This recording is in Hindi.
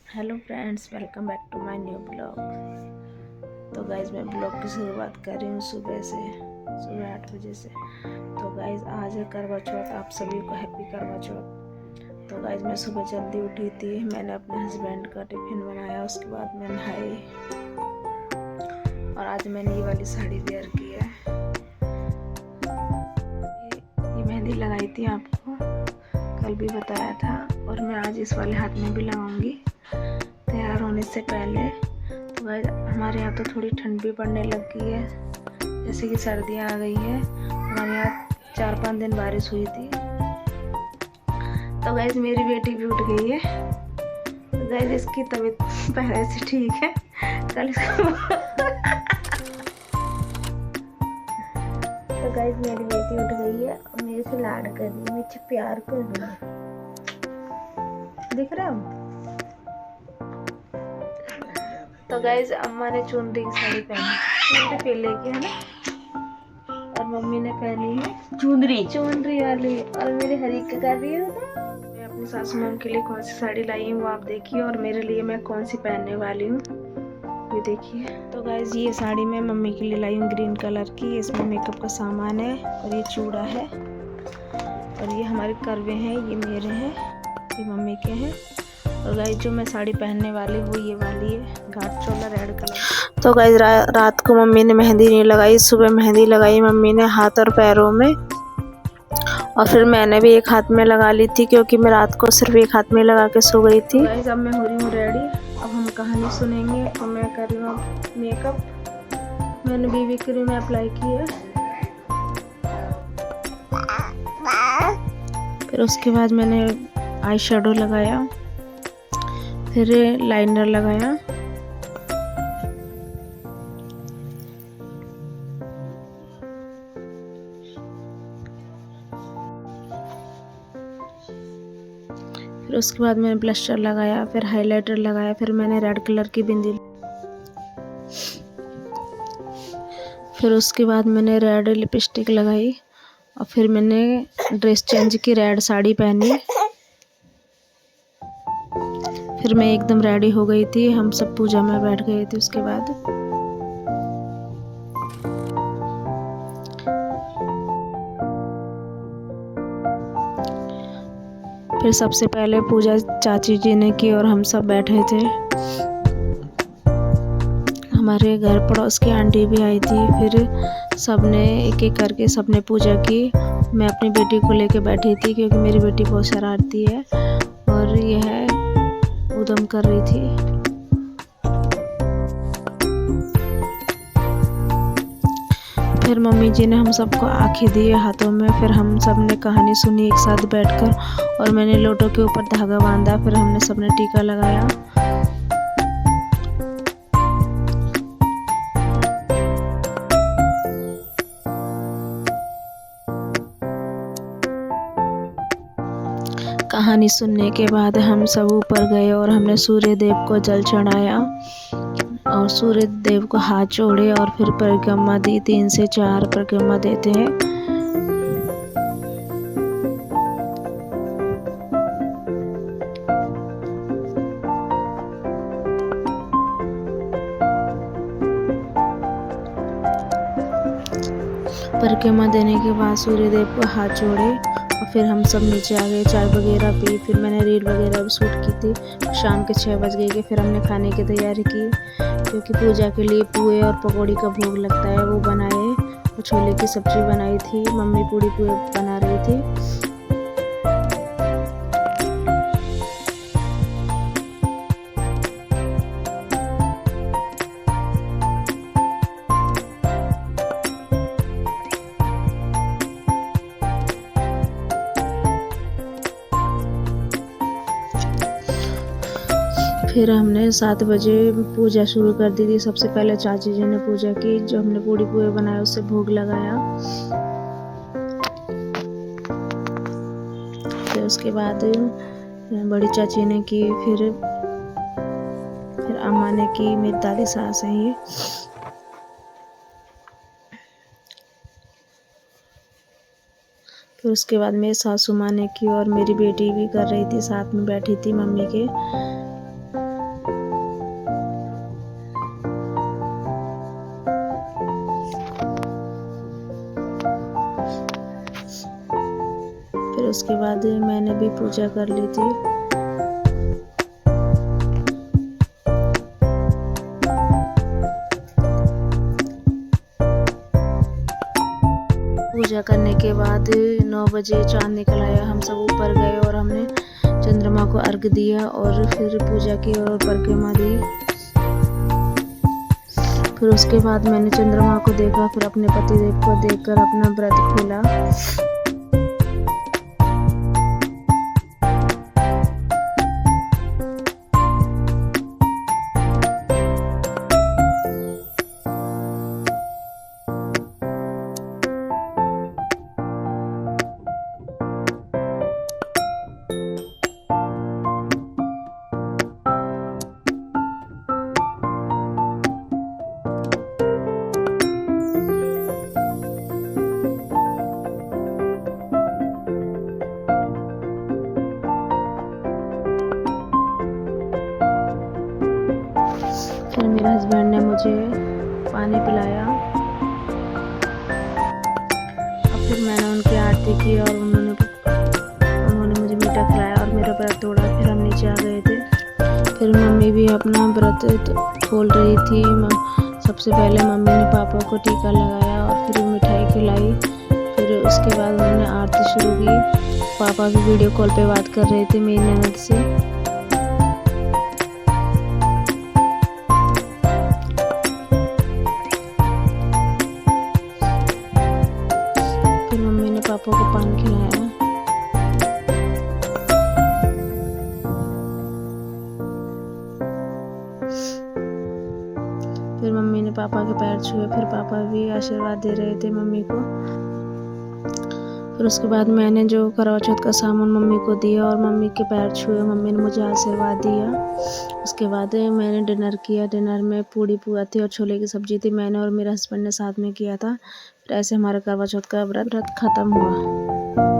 Hello friends, welcome back to my new blog. तो गाइज़ मैं ब्लॉग की शुरुआत कर रही हूँ सुबह 8 बजे से। तो गाइज़ आज है करवा चौथ, आप सभी को हैप्पी करवा चौथ। तो गाइज़ मैं सुबह जल्दी उठी थी, मैंने अपने हस्बैंड का टिफ़िन बनाया, उसके बाद मैं नहाई और आज मैंने ये वाली साड़ी वेयर की है। ये मेहंदी लगाई थी, आपको कल भी बताया था, और मैं आज इस वाले हाथ में भी लगाऊंगी तैयार होने से पहले। तो गाइस हमारे यहाँ तो थोड़ी ठंड भी पड़ने लग गई है, जैसे कि सर्दियाँ आ गई है। हमारे यहाँ 4-5 दिन बारिश हुई थी। तो गाइस मेरी बेटी भी उठ गई है। तो गाइस इसकी तबीयत पहले से ठीक है, कल तो गाइस मेरी बेटी उठ गई है और मेरे से लाड कर रही है, मुझसे प्यार कर रही है, दिख रहा हो। तो गाइज अम्मा ने चुनरी की साड़ी पहनी, चुनरी पहले की है ना, और मम्मी ने पहनी है चुनरी वाली, और मेरी हरी का कर रही है। मैं अपनी सासू माम के लिए कौन सी साड़ी लाई हूँ वो आप देखिए, और मेरे लिए मैं कौन सी पहनने वाली हूँ ये देखिए। तो गाइज ये साड़ी मैं मम्मी के लिए लाई हूँ ग्रीन कलर की, इसमें मेकअप का सामान है और ये चूड़ा है, और ये हमारे करवे हैं, ये मेरे हैं, ये मम्मी के हैं। और गाइस जो मैं साड़ी पहनने वाली वो ये वाली है, घाट चोला रेड कलर। तो गाइस रात को मम्मी ने मेहंदी नहीं लगाई, सुबह मेहंदी लगाई मम्मी ने हाथ और पैरों में, और फिर मैंने भी एक हाथ में लगा ली थी, क्योंकि मैं रात को सिर्फ एक हाथ में लगा के सो गई थी। गाइस अब मैं हो रही हूँ रेडी, अब हम कहानी सुनेंगे, और मैं कर रही हूँ मेकअप। मैंने बीबी क्रीम अप्लाई की है, फिर उसके बाद मैंने आई शेडो लगाया, फिर लाइनर लगाया, फिर उसके बाद मैंने ब्लशर लगाया, फिर हाइलाइटर लगाया, फिर मैंने रेड कलर की बिंदी, फिर उसके बाद मैंने रेड लिपस्टिक लगाई, और फिर मैंने ड्रेस चेंज की, रेड साड़ी पहनी। फिर मैं एकदम रेडी हो गई थी, हम सब पूजा में बैठ गए थे। उसके बाद फिर सबसे पहले पूजा चाची जी ने की और हम सब बैठे थे। हमारे घर पड़ोस की आंटी भी आई थी, फिर सबने एक एक करके सबने पूजा की। मैं अपनी बेटी को लेके बैठी थी, क्योंकि मेरी बेटी बहुत शरारती है और यह उद्यम कर रही थी। फिर मम्मी जी ने हम सबको आँखें दिए हाथों में, फिर हम सब ने कहानी सुनी एक साथ बैठकर, और मैंने लोटों के ऊपर धागा बांधा, फिर हमने सबने टीका लगाया। कहानी सुनने के बाद हम सब ऊपर गए और हमने सूर्य देव को जल चढ़ाया, और सूर्य देव को हाथ जोड़े, और फिर परिक्रमा दी, 3 से 4 परिक्रमा देते हैं। परिक्रमा देने के बाद सूर्य देव को हाथ जोड़े, और फिर हम सब नीचे आ गए, चाय वगैरह पी, फिर मैंने रील वगैरह भी शूट की थी। शाम के 6 बज गए कि फिर हमने खाने की तैयारी की, क्योंकि पूजा के लिए पुए और पकौड़ी का भोग लगता है, वो बनाए, और छोले की सब्जी बनाई थी, मम्मी पूड़ी पुए बना रही थी। फिर हमने 7 बजे पूजा शुरू कर दी थी। सबसे पहले चाची जी ने पूजा की, जो हमने पूड़ी पुए बनाए उससे भोग लगाया। फिर उसके बाद बड़ी चाची ने की, फिर अम्मा ने की, मेरी दादी सास हैं ये। फिर उसके बाद मेरी सासू माँ ने की, और मेरी बेटी भी कर रही थी, साथ में बैठी थी मम्मी के। उसके बाद मैंने भी पूजा कर ली थी। पूजा करने के बाद 9 बजे चांद निकल आया। हम सब ऊपर गए और हमने चंद्रमा को अर्घ दिया और फिर पूजा की और परिक्रमा दी। फिर उसके बाद मैंने चंद्रमा को देखा, फिर अपने पतिदेव को देखकर अपना व्रत खोला। फिर मेरे हस्बैंड ने मुझे पानी पिलाया और फिर मैंने उनकी आरती की और उन्होंने मुझे मीठा खिलाया और मेरा व्रत तोड़ा। फिर हम नीचे आ गए थे। फिर मम्मी भी अपना व्रत खोल रही थी। सबसे पहले मम्मी ने पापा को टीका लगाया और फिर मिठाई खिलाई। फिर उसके बाद उन्होंने आरती शुरू की। पापा भी वीडियो कॉल पे बात कर रहे थे मेरी ननद से। पापा को पान खिलाया। फिर मम्मी ने पापा के पैर छुए। फिर पापा भी आशीर्वाद दे रहे थे मम्मी को। फिर उसके बाद मैंने जो करवा चौथ का सामान मम्मी को दिया और मम्मी के पैर छुए। मम्मी ने मुझे आशीर्वाद दिया। उसके बाद मैंने डिनर किया। डिनर में पूड़ी पुआ थी और छोले की सब्जी थी। मैंने और मेरे हस्बैंड ने साथ में किया था। फिर ऐसे हमारा करवा चौथ का व्रत खत्म हुआ।